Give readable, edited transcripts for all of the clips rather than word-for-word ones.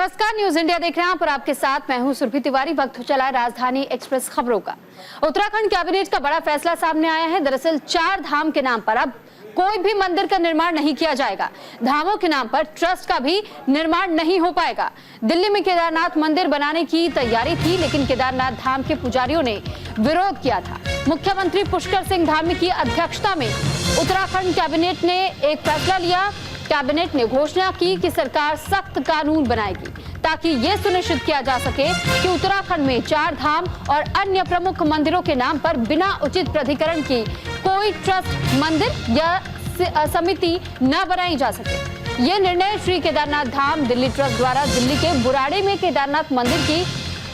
नमस्कार, news India देख रहे हैं आप और आपके साथ मैं हूं सुरभि तिवारी। वक्त हो चला है राजधानी एक्सप्रेस खबरों का। उत्तराखंड कैबिनेट का बड़ा फैसला सामने आया है। दरअसल 4 धाम के नाम पर अब कोई भी मंदिर का निर्माण नहीं किया जाएगा। धामों के नाम पर ट्रस्ट का भी निर्माण नहीं हो पाएगा। दिल्ली में केदारनाथ मंदिर बनाने की तैयारी थी, लेकिन केदारनाथ धाम के पुजारियों ने विरोध किया था। मुख्यमंत्री पुष्कर सिंह धामी की अध्यक्षता में उत्तराखंड कैबिनेट ने एक फैसला लिया। कैबिनेट ने घोषणा की कि सरकार सख्त कानून बनाएगी ताकि ये सुनिश्चित किया जा सके कि उत्तराखंड में 4 धाम और अन्य प्रमुख मंदिरों के नाम पर बिना उचित प्राधिकरण की कोई ट्रस्ट, मंदिर या समिति न बनाई जा सके। ये निर्णय श्री केदारनाथ धाम दिल्ली ट्रस्ट द्वारा दिल्ली के बुराड़ी में केदारनाथ मंदिर की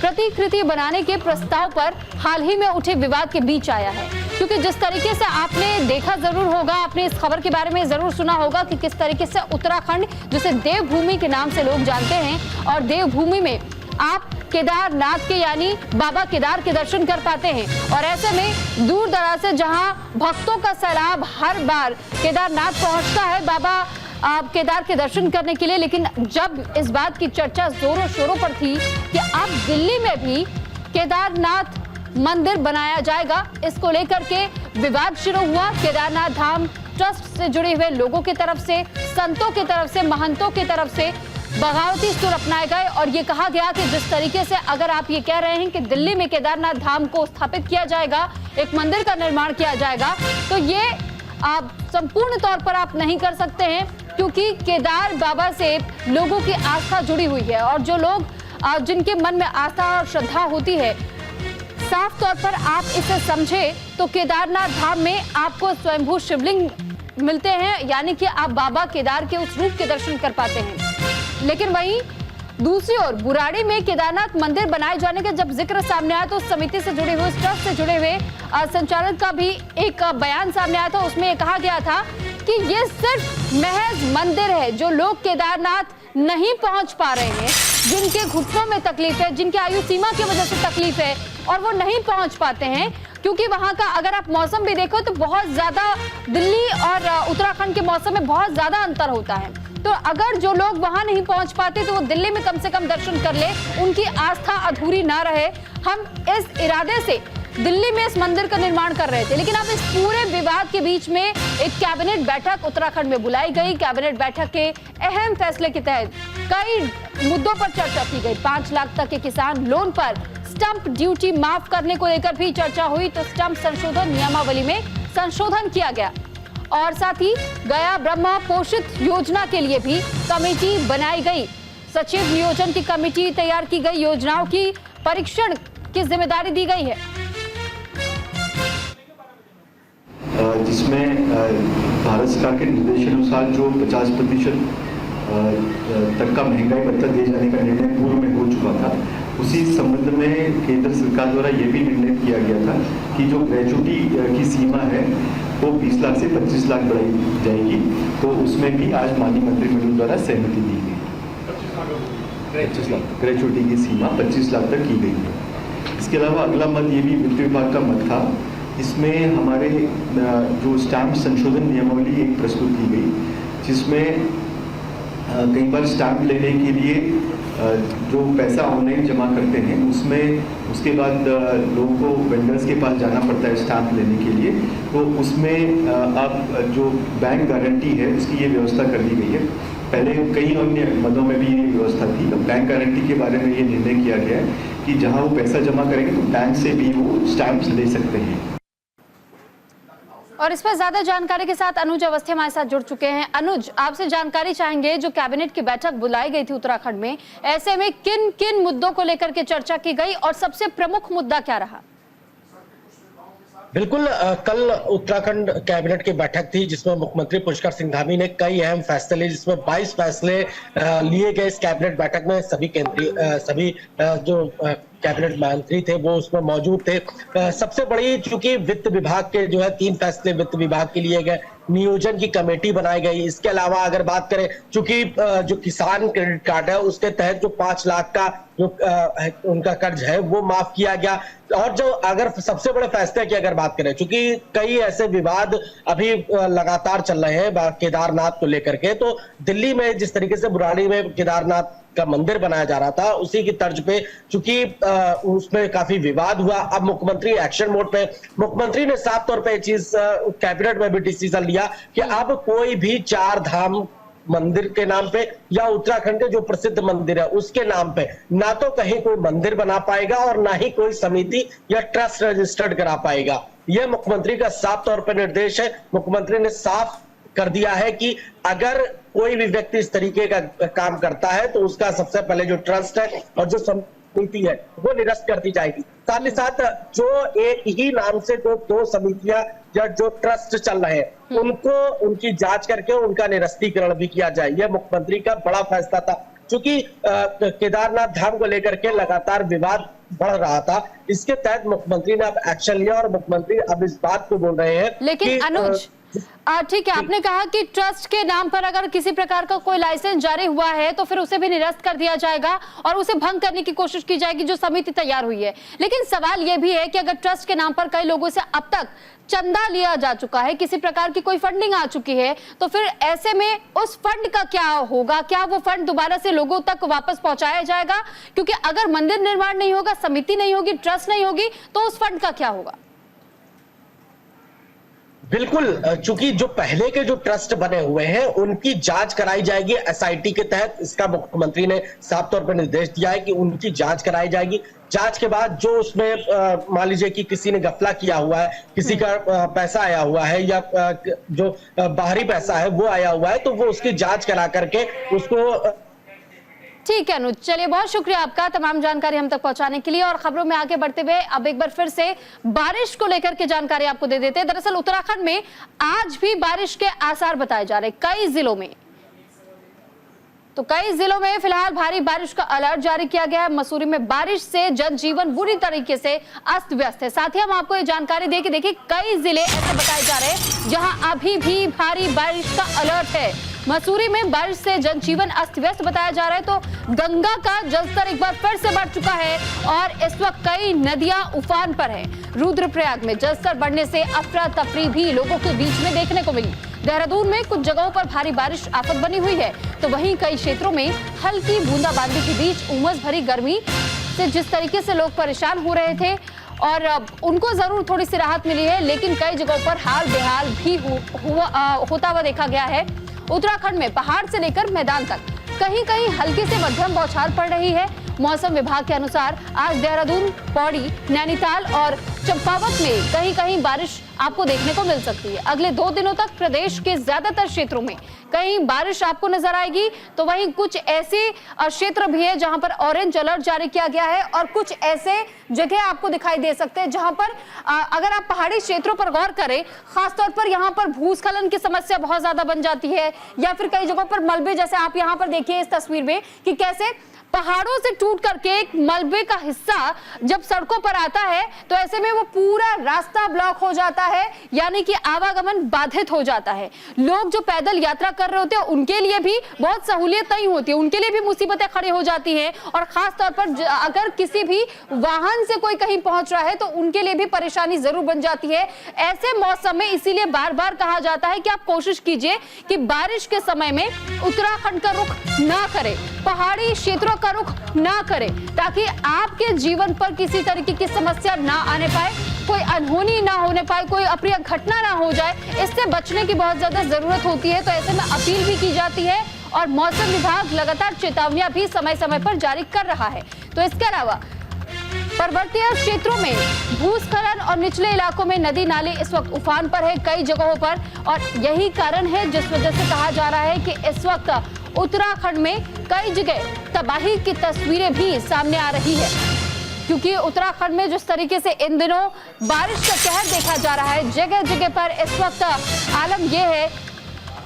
प्रतिकृति बनाने के प्रस्ताव पर हाल ही में उठे विवाद के बीच आया है। क्योंकि जिस तरीके से आपने देखा जरूर होगा, आपने इस खबर के बारे में जरूर सुना होगा कि किस तरीके से उत्तराखंड, जिसे देवभूमि के नाम से लोग जानते हैं, और देवभूमि में आप केदारनाथ के यानी बाबा केदार के दर्शन कर पाते हैं। और ऐसे में दूर दराज से जहां भक्तों का सैलाब हर बार केदारनाथ पहुंचता है बाबा आप केदार के दर्शन करने के लिए, लेकिन जब इस बात की चर्चा जोरों शोरों पर थी कि अब दिल्ली में भी केदारनाथ मंदिर बनाया जाएगा, इसको लेकर के विवाद शुरू हुआ। केदारनाथ धाम ट्रस्ट से जुड़े हुए लोगों की तरफ से, संतों की तरफ से, महंतों की तरफ से बगावती सुर अपनाए गए और ये कहा गया कि जिस तरीके से अगर आप ये कह रहे हैं कि दिल्ली में केदारनाथ धाम को स्थापित किया जाएगा, एक मंदिर का निर्माण किया जाएगा, तो ये आप संपूर्ण तौर पर आप नहीं कर सकते हैं, क्योंकि केदार बाबा से लोगों की आस्था जुड़ी हुई है। और जो लोग जिनके मन में आस्था और श्रद्धा होती है, साफ तौर पर आप इसे समझे तो केदारनाथ धाम में आपको स्वयंभू शिवलिंग मिलते हैं, यानी कि आप बाबा केदार के उस रूप के दर्शन कर पाते हैं। लेकिन वहीं दूसरी ओर बुराड़ी में केदारनाथ मंदिर बनाए जाने का जब जिक्र सामने आया तो उस समिति से जुड़े हुए, ट्रस्ट से जुड़े हुए संचालक का भी एक बयान सामने आया था। उसमें कहा गया था कि ये सिर्फ महज मंदिर है। जो लोग केदारनाथ नहीं पहुंच पा रहे हैं, जिनके घुटनों में तकलीफ है, जिनकी आयु सीमा की वजह से तकलीफ है और वो नहीं पहुंच पाते हैं, क्योंकि वहां का अगर आप मौसम भी देखो तो बहुत ज्यादा दिल्ली और उत्तराखंड के मौसम में बहुत ज्यादा अंतर होता है। तो अगर जो लोग वहां नहीं पहुंच पाते तो वो दिल्ली में कम से कम दर्शन कर ले, उनकी आस्था अधूरी ना रहे। हम इस इरादे से दिल्ली में इस मंदिर का निर्माण कर रहे थे, लेकिन अब इस पूरे विवाद के बीच में एक कैबिनेट बैठक उत्तराखंड में बुलाई गई। कैबिनेट बैठक के अहम फैसले के तहत कई मुद्दों पर चर्चा की गई। 5 लाख तक के किसान लोन पर स्टंप ड्यूटी माफ करने को लेकर भी चर्चा हुई, तो स्टंप संशोधन नियमावली में संशोधन किया गया। और साथ ही गया ब्रह्मा पोषित योजना के लिए भी कमेटी बनाई गई। सचिव नियोजन की कमेटी तैयार की गई। योजनाओं की परीक्षण की जिम्मेदारी दी गई है, जिसमें भारत सरकार के निर्देशानुसार जो 50% तक का महंगाई भत्ता दिए जाने का निर्णय पूर्व में हो चुका था, उसी संबंध में केंद्र सरकार द्वारा ये भी निर्णय किया गया था कि जो ग्रेजुटी की सीमा है वो 20 लाख से 25 लाख बढ़ाई जाएगी। तो उसमें भी आज माननीय मंत्रिमंडल द्वारा सहमति दी गई। 25 लाख ग्रेजुटी की सीमा 25 लाख तक की गई है। इसके अलावा अगला मत ये भी वित्त विभाग का मत था। इसमें हमारे जो स्टैम्प संशोधन नियमावली एक प्रस्तुत की गई, जिसमें कई बार स्टैम्प लेने के लिए जो पैसा ऑनलाइन जमा करते हैं, उसमें उसके बाद लोगों को वेंडर्स के पास जाना पड़ता है स्टैम्प लेने के लिए। तो उसमें अब जो बैंक गारंटी है उसकी ये व्यवस्था कर दी गई है। पहले कई अन्य मदों में भी ये व्यवस्था थी। बैंक गारंटी के बारे में ये निर्णय किया गया है कि जहाँ वो पैसा जमा करेंगे तो बैंक से भी वो स्टैम्प्स ले सकते हैं। और इस पर ज्यादा जानकारी के साथ अनुज अवस्थी हमारे साथ जुड़ चुके हैं। अनुज, आपसे जानकारी चाहेंगे, जो कैबिनेट की बैठक बुलाई गई थी उत्तराखंड में, ऐसे में किन किन मुद्दों को लेकर के चर्चा की गई और सबसे प्रमुख मुद्दा क्या रहा? बिल्कुल, कल उत्तराखंड कैबिनेट की बैठक थी जिसमें मुख्यमंत्री पुष्कर सिंह धामी ने कई अहम फैसले लिए, जिसमें 22 फैसले लिए गए इस कैबिनेट बैठक में। सभी जो कैबिनेट मंत्री थे वो उसमें मौजूद थे। सबसे बड़ी, चूंकि वित्त विभाग के जो है 3 फैसले वित्त विभाग के लिए गए, नियोजन की कमेटी बनाई गई। इसके अलावा अगर बात करें, चूंकि जो किसान क्रेडिट कार्ड है उसके तहत जो 5 लाख का जो उनका कर्ज है वो माफ किया गया। और जो अगर सबसे बड़े फैसले की अगर बात करें, चूंकि कई ऐसे विवाद अभी लगातार चल रहे हैं केदारनाथ को लेकर के, तो दिल्ली में जिस तरीके से बुराड़ी में केदारनाथ का मंदिर बनाया जा रहा था, उसी की तर्ज पे चूंकि उसमें काफी विवाद हुआ, अब मुख्यमंत्री एक्शन मोड पे। मुख्यमंत्री ने साफ तौर पे चीज कैबिनेट में भी डिसीजन लिया कि अब कोई भी 4 धाम मंदिर के नाम पे या उत्तराखंड के जो प्रसिद्ध मंदिर है उसके नाम पे ना तो कहीं कोई मंदिर बना पाएगा और ना ही कोई समिति या ट्रस्ट रजिस्टर्ड करा पाएगा। यह मुख्यमंत्री का साफ तौर पर निर्देश है। मुख्यमंत्री ने साफ कर दिया है कि अगर कोई भी व्यक्ति इस तरीके का काम करता है तो उसका सबसे पहले जो ट्रस्ट है और जो समिति है वो निरस्त कर दी जाएगी। साथ ही साथ जो एक ही नाम से जो 2 समितियां या जो ट्रस्ट चल रहे हैं उनको उनकी जांच करके उनका निरस्तीकरण भी किया जाए। यह मुख्यमंत्री का बड़ा फैसला था। चूंकि केदारनाथ धाम को लेकर के लगातार विवाद बढ़ रहा था, इसके तहत मुख्यमंत्री ने अब एक्शन लिया और मुख्यमंत्री अब इस बात को बोल रहे हैं। लेकिन अनुज, ठीक है, आपने कहा कि ट्रस्ट के नाम पर अगर किसी प्रकार का कोई लाइसेंस जारी हुआ है तो फिर उसे भी निरस्त कर दिया जाएगा और उसे भंग करने की कोशिश की जाएगी जो समिति तैयार हुई है। लेकिन सवाल यह भी है कि अगर ट्रस्ट के नाम पर कई लोगों से अब तक चंदा लिया जा चुका है, किसी प्रकार की कोई फंडिंग आ चुकी है, तो फिर ऐसे में उस फंड का क्या होगा? क्या वो फंड दोबारा से लोगों तक वापस पहुंचाया जाएगा? क्योंकि अगर मंदिर निर्माण नहीं होगा, समिति नहीं होगी, ट्रस्ट नहीं होगी, तो उस फंड का क्या होगा? बिल्कुल, चूंकि जो पहले के जो ट्रस्ट बने हुए हैं उनकी जांच कराई जाएगी एसआईटी के तहत। इसका मुख्यमंत्री ने साफ तौर पर निर्देश दिया है कि उनकी जांच कराई जाएगी। जांच के बाद जो उसमें मान लीजिए कि किसी ने गफला किया हुआ है, किसी का पैसा आया हुआ है या जो बाहरी पैसा है वो आया हुआ है, तो वो उसकी जांच करा करके उसको। ठीक है अनुज, चलिए बहुत शुक्रिया आपका तमाम जानकारी हम तक पहुंचाने के लिए। और खबरों में आगे बढ़ते हुए अब एक बार फिर से बारिश को लेकर के जानकारी आपको दे देते हैं। दरअसल उत्तराखंड में आज भी बारिश के आसार बताए जा रहे कई जिलों में। तो कई जिलों में फिलहाल भारी बारिश का अलर्ट जारी किया गया है। मसूरी में बारिश से जनजीवन बुरी तरीके से अस्त व्यस्त है। साथ ही हम आपको ये जानकारी दे कि देखिए कई जिले ऐसे बताए जा रहे हैं जहां अभी भी भारी बारिश का अलर्ट है। मसूरी में बारिश से जनजीवन अस्त व्यस्त बताया जा रहा है। तो गंगा का जलस्तर एक बार फिर से बढ़ चुका है और इस वक्त कई नदियां उफान पर हैं। रुद्रप्रयाग में जलस्तर बढ़ने से अफरा तफरी भी लोगों के बीच में देखने को मिली। देहरादून में कुछ जगहों पर भारी बारिश आफत बनी हुई है, तो वहीं कई क्षेत्रों में हल्की बूंदाबांदी के बीच उमस भरी गर्मी से जिस तरीके से लोग परेशान हो रहे थे और उनको जरूर थोड़ी सी राहत मिली है, लेकिन कई जगहों पर हाल बेहाल भी होता हुआ देखा गया है। उत्तराखंड में पहाड़ से लेकर मैदान तक कहीं कहीं हल्की से मध्यम बौछार पड़ रही है। मौसम विभाग के अनुसार आज देहरादून, पौड़ी, नैनीताल और चंपावत में कहीं कहीं बारिश आपको देखने को मिल सकती है। अगले 2 दिनों तक प्रदेश के ज्यादातर क्षेत्रों में कहीं बारिश आपको नजर आएगी, तो वहीं कुछ ऐसे क्षेत्र भी है जहां पर ऑरेंज अलर्ट जारी किया गया है और कुछ ऐसे जगह आपको दिखाई दे सकते हैं जहां पर अगर आप पहाड़ी क्षेत्रों पर गौर करें, खासतौर पर यहां पर भूस्खलन की समस्या बहुत ज्यादा बन जाती है, या फिर कई जगहों पर मलबे, जैसे आप यहां पर देखिए इस तस्वीर में कि कैसे पहाड़ों से टूट करके एक मलबे का हिस्सा जब सड़कों पर आता है तो ऐसे में वो पूरा रास्ता ब्लॉक हो जाता है, यानी कि आवागमन बाधित हो जाता है। लोग जो पैदल यात्रा कर रहे होते हैं उनके लिए भी बहुत सहूलियत नहीं होती है, उनके लिए भी मुसीबतें खड़ी हो जाती हैं। और खास तौर पर अगर किसी भी वाहन से कोई कहीं पहुंच रहा है तो उनके लिए भी परेशानी जरूर बन जाती है। ऐसे मौसम में इसीलिए बार बार कहा जाता है कि आप कोशिश कीजिए कि बारिश के समय में उत्तराखंड का रुख ना करें, पहाड़ी क्षेत्रों का रुख ना करें, ताकि आपके जीवन पर किसी तरीके की समस्या ना आने पाए, कोई अनहोनी ना होने पाए, कोई अप्रिय घटना ना हो जाए। इससे बचने की बहुत ज्यादा जरूरत होती है। तो ऐसे में अपील भी की जाती है और मौसम विभाग लगातार चेतावनियां भी समय समय पर जारी कर रहा है। तो इसके अलावा पर्वतीय क्षेत्रों में भूस्खलन और निचले इलाकों में नदी नाले इस वक्त उफान पर है कई जगहों पर, और यही कारण है जिस वजह से कहा जा रहा है कि इस वक्त उत्तराखंड में कई जगह तबाही की तस्वीरें भी सामने आ रही है। क्योंकि उत्तराखंड में जिस तरीके से इन दिनों बारिश का कहर देखा जा रहा है, जगह जगह पर इस वक्त आलम यह है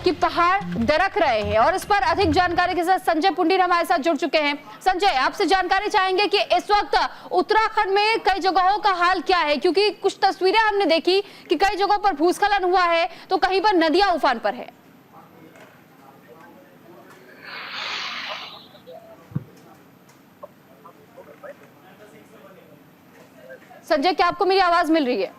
कि पहाड़ दरक रहे हैं। और इस पर अधिक जानकारी के साथ संजय पुंडीर हमारे साथ जुड़ चुके हैं। संजय, आपसे जानकारी चाहेंगे कि इस वक्त उत्तराखंड में कई जगहों का हाल क्या है, क्योंकि कुछ तस्वीरें हमने देखी कि कई जगहों पर भूस्खलन हुआ है तो कहीं पर नदियां उफान पर है। संजय, क्या आपको मेरी आवाज मिल रही है?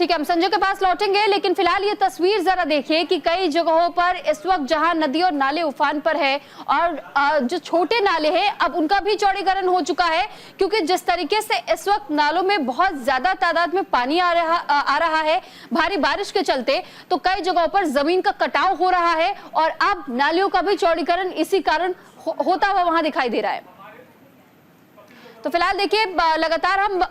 ठीक है, हम संजय के पास लौटेंगे, लेकिन फिलहाल ये तस्वीर जरा देखिए कि कई जगहों पर इस वक्त जहां नदी और नाले उफान पर है और जो छोटे नाले हैं अब उनका भी चौड़ीकरण हो चुका है, क्योंकि जिस तरीके से इस वक्त नालों में बहुत ज्यादा तादाद में पानी आ रहा है भारी बारिश के चलते, तो कई जगहों पर जमीन का कटाव हो रहा है और अब नालियों का भी चौड़ीकरण इसी कारण होता हुआ वहां दिखाई दे रहा है। तो फिलहाल देखिए, लगातार हम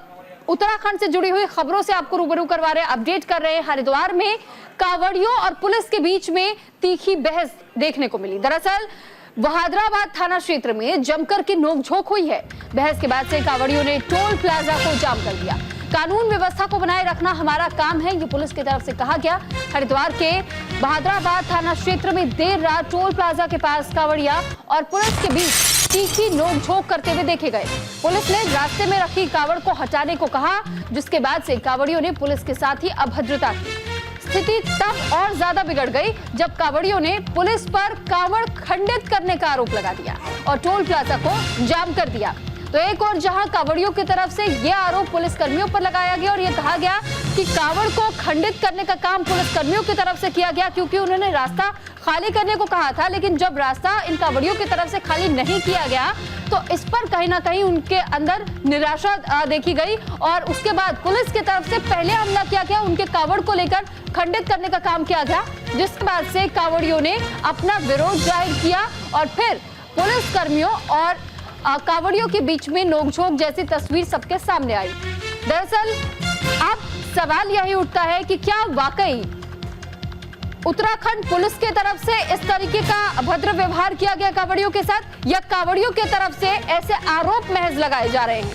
उत्तराखंड से जुड़ी हुई खबरों से आपको रूबरू करवा रहे हैं, अपडेट कर रहे हैं। हरिद्वार में कांवड़ियों और पुलिस के बीच में तीखी बहस देखने को मिली। दरअसल बहादुराबाद थाना क्षेत्र में जमकर की नोकझोंक हुई है। बहस के बाद से कांवड़ियों ने टोल प्लाजा को जाम कर दिया। कानून व्यवस्था को बनाए रखना हमारा काम है, ये पुलिस की तरफ से कहा गया। हरिद्वार के बहादुराबाद थाना क्षेत्र में देर रात टोल प्लाजा के पास कांवड़िया और पुलिस के बीच तीखी नोकझोंक करते हुए देखे गए। पुलिस ने रास्ते में रखी कांवड़ को हटाने को कहा, जिसके बाद से कांवड़ियों ने पुलिस के साथ ही अभद्रता की। स्थिति तब और ज्यादा बिगड़ गई जब कांवड़ियों ने पुलिस पर कांवड़ खंडित करने का आरोप लगा दिया और टोल प्लाजा को जाम कर दिया। तो एक और जहां कांवड़ियों की तरफ से यह आरोप पुलिस कर्मियों पर लगाया गया और यह कहा गया कि कांवड़ को खंडित करने का काम पुलिस कर्मियों की तरफ से किया गया, क्योंकि उन्होंने रास्ता खाली करने को कहा था, लेकिन जब रास्ता इन कांवड़ियों की तरफ से खाली नहीं किया गया तो इस पर कहीं ना कहीं उनके अंदर निराशा देखी गई और उसके बाद पुलिस की तरफ से पहले हमला किया गया, उनके कांवड़ को लेकर खंडित करने का काम किया गया, जिसके बाद से कांवड़ियों ने अपना विरोध जाहिर किया और फिर पुलिस कर्मियों और कांवड़ियों के बीच में नोकझोंक जैसी तस्वीर सबके सामने आई। दरअसल अब सवाल यही उठता है कि क्या वाकई उत्तराखंड पुलिस के तरफ से इस तरीके का अभद्र व्यवहार किया गया कांवड़ियों के साथ, या कांवड़ियों के तरफ से ऐसे आरोप महज लगाए जा रहे हैं?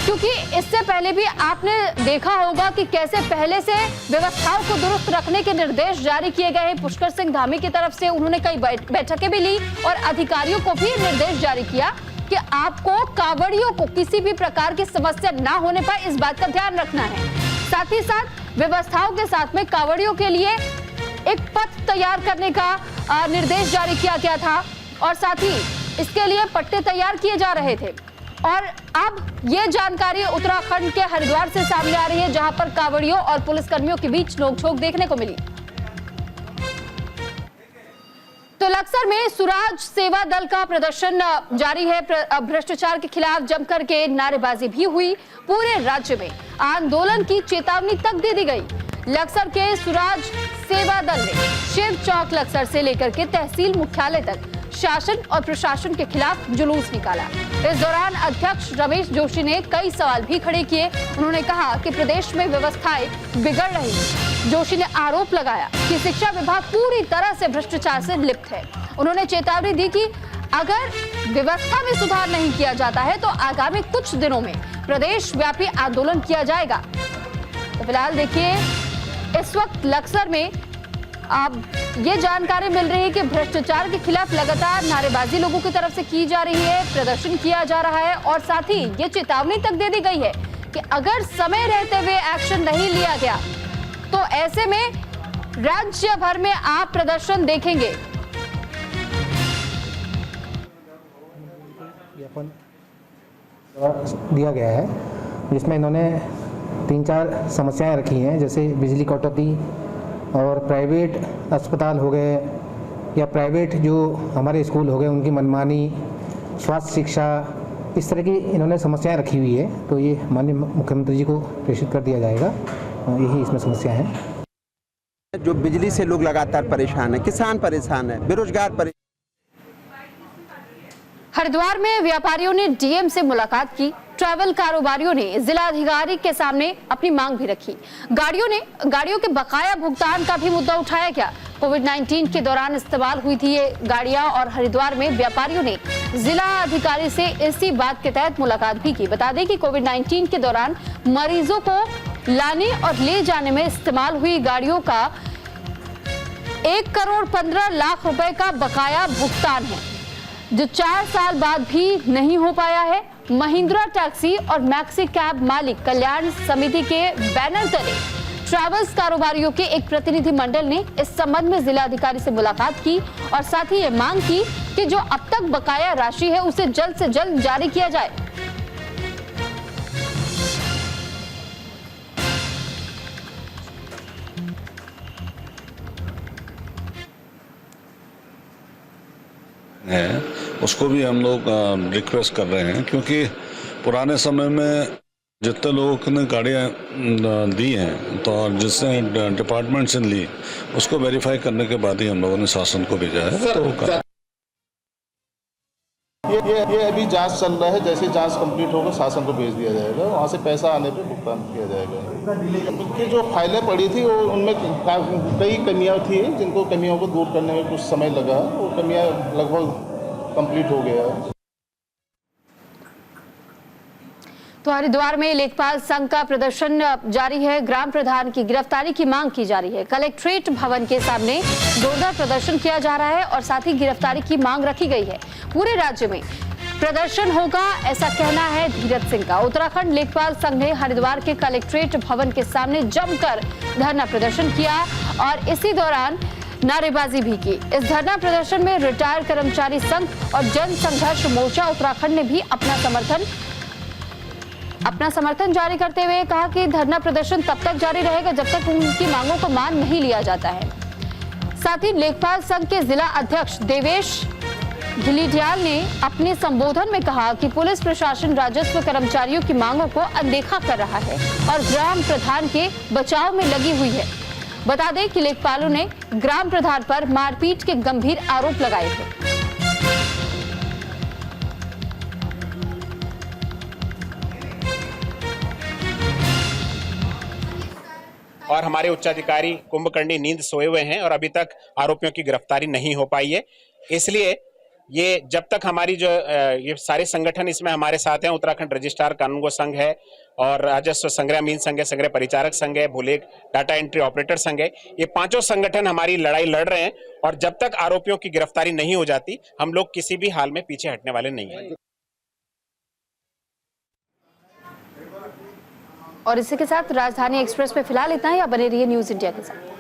क्योंकि इससे पहले भी आपने देखा होगा कि कैसे पहले से व्यवस्थाओं को दुरुस्त रखने के निर्देश जारी किए गए हैं पुष्कर सिंह धामी की तरफ से। उन्होंने कई बैठकें भी ली और अधिकारियों को भी निर्देश जारी किया कि आपको कांवड़ियों को किसी भी प्रकार की समस्या ना होने पाए, इस बात का ध्यान रखना है। साथ ही साथ व्यवस्थाओं के साथ में कांवड़ियों के लिए एक पथ तैयार करने का निर्देश जारी किया गया था और साथ ही इसके लिए पट्टे तैयार किए जा रहे थे। और अब ये जानकारी उत्तराखंड के हरिद्वार से सामने आ रही है, जहां पर कांवड़ियों और पुलिसकर्मियों के बीच नोकझोंक देखने को मिली। तो लक्सर में सुराज सेवा दल का प्रदर्शन जारी है। भ्रष्टाचार के खिलाफ जमकर के नारेबाजी भी हुई। पूरे राज्य में आंदोलन की चेतावनी तक दे दी गई। लक्सर के सुराज सेवा दल ने शिव चौक लक्सर से लेकर के तहसील मुख्यालय तक शासन और प्रशासन के खिलाफ जुलूस निकाला। इस दौरान अध्यक्ष रमेश जोशी ने कई सवाल भी खड़े किए। उन्होंने कहा कि प्रदेश में व्यवस्थाएं बिगड़ रही हैं। जोशी ने आरोप लगाया कि शिक्षा विभाग पूरी तरह से भ्रष्टाचार से लिप्त है। उन्होंने चेतावनी दी कि अगर व्यवस्था में सुधार नहीं किया जाता है तो आगामी कुछ दिनों में प्रदेश व्यापी आंदोलन किया जाएगा। तो फिलहाल देखिए, इस वक्त लक्सर में अब ये जानकारी मिल रही है कि भ्रष्टाचार के खिलाफ लगातार नारेबाजी लोगों की तरफ से की जा रही है, प्रदर्शन किया जा रहा है और साथ ही ये चेतावनी तक दे दी गई है कि अगर समय रहते हुए एक्शन नहीं लिया गया तो ऐसे में राज्य भर में आप प्रदर्शन देखेंगे। दिया गया है जिसमें इन्होंने 3-4 समस्याएं रखी हैं, जैसे बिजली कटौती और प्राइवेट अस्पताल हो गए या प्राइवेट जो हमारे स्कूल हो गए उनकी मनमानी, स्वास्थ्य शिक्षा, इस तरह की इन्होंने समस्याएं रखी हुई है। तो ये माननीय मुख्यमंत्री जी को प्रेषित कर दिया जाएगा। यही इसमें समस्या है। जो बिजली से लोग लगातार परेशान है, किसान परेशान है, बेरोजगार परेशान। हरिद्वार में व्यापारियों ने डीएम से मुलाकात की। ट्रैवल कारोबारियों ने जिलाधिकारी के सामने अपनी मांग भी रखी। गाड़ियों के बकाया भुगतान का भी मुद्दा उठाया गया। कोविड-19 के दौरान इस्तेमाल हुई थी ये गाड़ियां और हरिद्वार में व्यापारियों ने जिला अधिकारी से इसी बात के तहत मुलाकात भी की। बता दें कि कोविड-19 के दौरान मरीजों को लाने और ले जाने में इस्तेमाल हुई गाड़ियों का 1,15,00,000 रुपए का बकाया भुगतान है, जो 4 साल बाद भी नहीं हो पाया है। महिंद्रा टैक्सी और मैक्सी कैब मालिक कल्याण समिति के बैनर तले ट्रैवल्स कारोबारियों के एक प्रतिनिधि मंडल ने इस संबंध में जिलाधिकारी से मुलाकात की और साथ ही ये मांग की कि जो अब तक बकाया राशि है उसे जल्द से जल्द जारी किया जाए। है उसको भी हम लोग रिक्वेस्ट कर रहे हैं, क्योंकि पुराने समय में जितने लोगों ने गाड़ियाँ दी हैं तो जिसने डिपार्टमेंट से ली उसको वेरीफाई करने के बाद ही हम लोगों ने शासन को भेजा है। तो ये अभी जांच चल रहा है, जैसे जांच कंप्लीट होगा शासन को भेज दिया जाएगा, वहाँ से पैसा आने पे भुगतान किया जाएगा। उनकी जो फाइलें पड़ी थी वो उनमें कई कमियां थी, जिनको कमियों को दूर करने में कुछ समय लगा, वो कमियां लगभग कंप्लीट हो गया है। तो हरिद्वार में लेखपाल संघ का प्रदर्शन जारी है। ग्राम प्रधान की गिरफ्तारी की मांग की जा रही है। कलेक्ट्रेट भवन के सामने जोरदार प्रदर्शन किया जा रहा है और साथ ही गिरफ्तारी की मांग रखी गई है। पूरे राज्य में प्रदर्शन होगा, ऐसा कहना है धीरज सिंह का। उत्तराखंड लेखपाल संघ ने हरिद्वार के कलेक्ट्रेट भवन के सामने जमकर धरना प्रदर्शन किया और इसी दौरान नारेबाजी भी की। इस धरना प्रदर्शन में रिटायर्ड कर्मचारी संघ और जन संघर्ष मोर्चा उत्तराखंड ने भी अपना समर्थन जारी करते हुए कहा कि धरना प्रदर्शन तब तक जारी रहेगा जब तक उनकी मांगों को मान नहीं लिया जाता है। साथ ही लेखपाल संघ के जिला अध्यक्ष देवेश गिलीडियाल ने अपने संबोधन में कहा कि पुलिस प्रशासन राजस्व कर्मचारियों की मांगों को अनदेखा कर रहा है और ग्राम प्रधान के बचाव में लगी हुई है। बता दें कि लेखपालों ने ग्राम प्रधान पर मारपीट के गंभीर आरोप लगाए थे। और हमारे उच्चाधिकारी कुंभकर्णी नींद सोए हुए हैं और अभी तक आरोपियों की गिरफ्तारी नहीं हो पाई है। इसलिए ये जब तक हमारी जो ये सारे संगठन इसमें हमारे साथ हैं, उत्तराखंड रजिस्ट्रार कानूनगो संघ है और राजस्व संग्रहमीन संघ है, संग्रह परिचारक संघ है, भूलेख डाटा एंट्री ऑपरेटर संघ है, ये पांचों संगठन हमारी लड़ाई लड़ रहे हैं और जब तक आरोपियों की गिरफ्तारी नहीं हो जाती हम लोग किसी भी हाल में पीछे हटने वाले नहीं हैं। और इसी के साथ राजधानी एक्सप्रेस पे फिलहाल इतना ही। आप बने रहिए न्यूज इंडिया के साथ।